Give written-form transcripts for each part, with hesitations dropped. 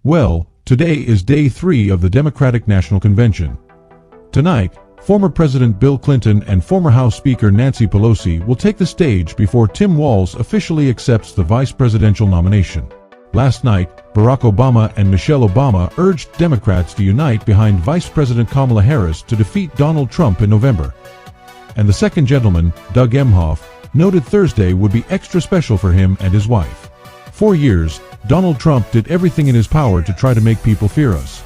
Well, today is day 3 of the Democratic National Convention. Tonight, former President Bill Clinton and former House Speaker Nancy Pelosi will take the stage before Tim Walz officially accepts the vice presidential nomination. Last night, Barack Obama and Michelle Obama urged Democrats to unite behind Vice President Kamala Harris to defeat Donald Trump in November. And the second gentleman, Doug Emhoff, noted Thursday would be extra special for him and his wife. For years, Donald Trump did everything in his power to try to make people fear us.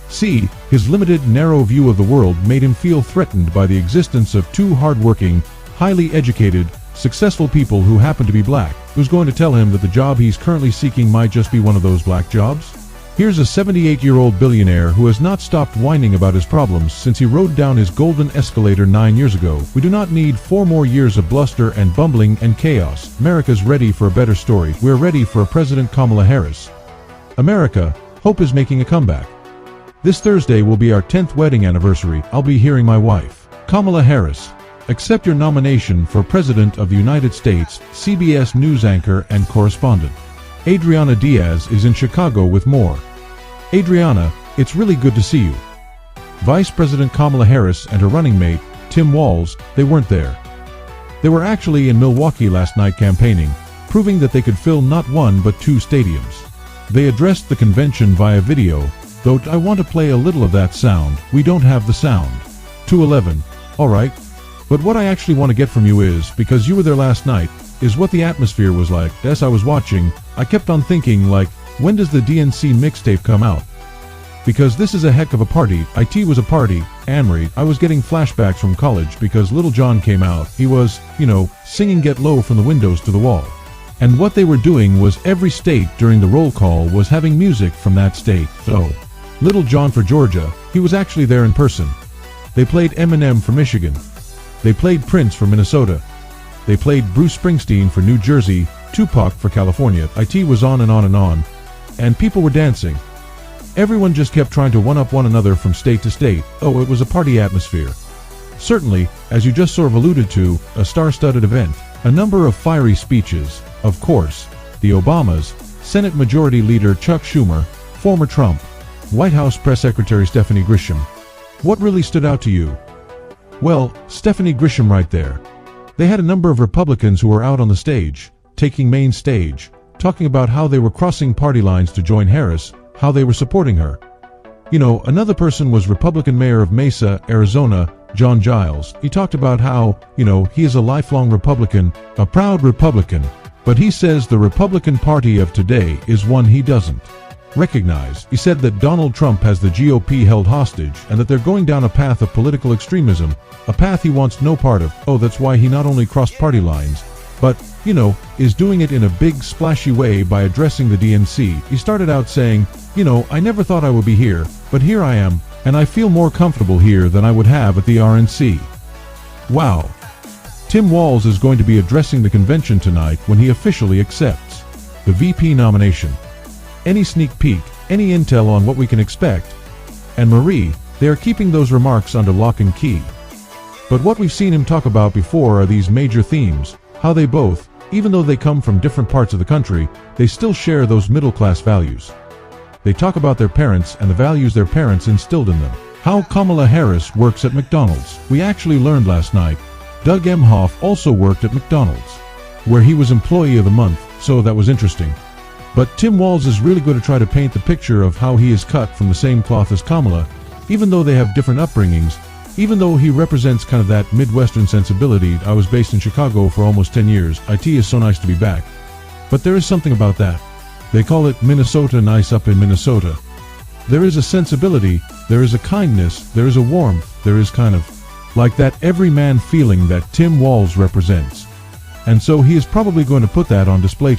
See, his limited, narrow view of the world made him feel threatened by the existence of two hard-working, highly educated, successful people who happen to be black. Who's going to tell him that the job he's currently seeking might just be one of those black jobs? Here's a 78-year-old billionaire who has not stopped whining about his problems since he rode down his golden escalator 9 years ago. We do not need 4 more years of bluster and bumbling and chaos. America's ready for a better story. We're ready for a President Kamala Harris. America, hope is making a comeback. This Thursday will be our 10th wedding anniversary. I'll be hearing my wife. Kamala Harris, accept your nomination for President of the United States. CBS News anchor and correspondent Adriana Diaz is in Chicago with more. Adriana, it's really good to see you. Vice President Kamala Harris and her running mate, Tim Walz, they weren't there. They were actually in Milwaukee last night campaigning, proving that they could fill not one but 2 stadiums. They addressed the convention via video, though I want to play a little of that sound. We don't have the sound. 211, alright. But what I actually want to get from you is, because you were there last night, is what the atmosphere was like. As I was watching, I kept on thinking, like, when does the DNC mixtape come out? Because this is a heck of a party. It was a party. Amory, I was getting flashbacks from college because Little John came out. He was, singing Get Low from the windows to the wall. And what they were doing was every state during the roll call was having music from that state. So, Little John for Georgia, he was actually there in person. They played Eminem for Michigan. They played Prince for Minnesota. They played Bruce Springsteen for New Jersey, Tupac for California. It was on and on and on. And people were dancing. Everyone just kept trying to one-up one another from state to state. Oh, it was a party atmosphere. Certainly, as you just sort of alluded to, a star-studded event. A number of fiery speeches. Of course, the Obamas, Senate Majority Leader Chuck Schumer, former Trump, White House Press Secretary Stephanie Grisham. What really stood out to you? Well, Stephanie Grisham right there. They had a number of Republicans who were out on the stage, taking main stage, talking about how they were crossing party lines to join Harris, how they were supporting her. Another person was Republican Mayor of Mesa, Arizona, John Giles. He talked about how, he is a lifelong Republican, a proud Republican, but he says the Republican Party of today is one he doesn't recognize. He said that Donald Trump has the GOP held hostage and that they're going down a path of political extremism, a path he wants no part of. Oh, that's why he not only crossed party lines, but, is doing it in a big splashy way by addressing the DNC. He started out saying, I never thought I would be here, but here I am, and I feel more comfortable here than I would have at the RNC. Wow. Tim Walz is going to be addressing the convention tonight when he officially accepts the VP nomination. Any sneak peek, any intel on what we can expect? And Marie, they are keeping those remarks under lock and key. But what we've seen him talk about before are these major themes, how they both, even though they come from different parts of the country, they still share those middle-class values. They talk about their parents and the values their parents instilled in them. How Kamala Harris works at McDonald's. We actually learned last night, Doug Emhoff also worked at McDonald's, where he was Employee of the Month, so that was interesting. But Tim Walz is really going to try to paint the picture of how he is cut from the same cloth as Kamala, even though they have different upbringings, even though he represents kind of that Midwestern sensibility. I was based in Chicago for almost 10 years. It is so nice to be back. But there is something about that. They call it Minnesota nice up in Minnesota. There is a sensibility, there is a kindness, there is a warmth, there is kind of like that everyman feeling that Tim Walz represents. And so he is probably going to put that on display tonight.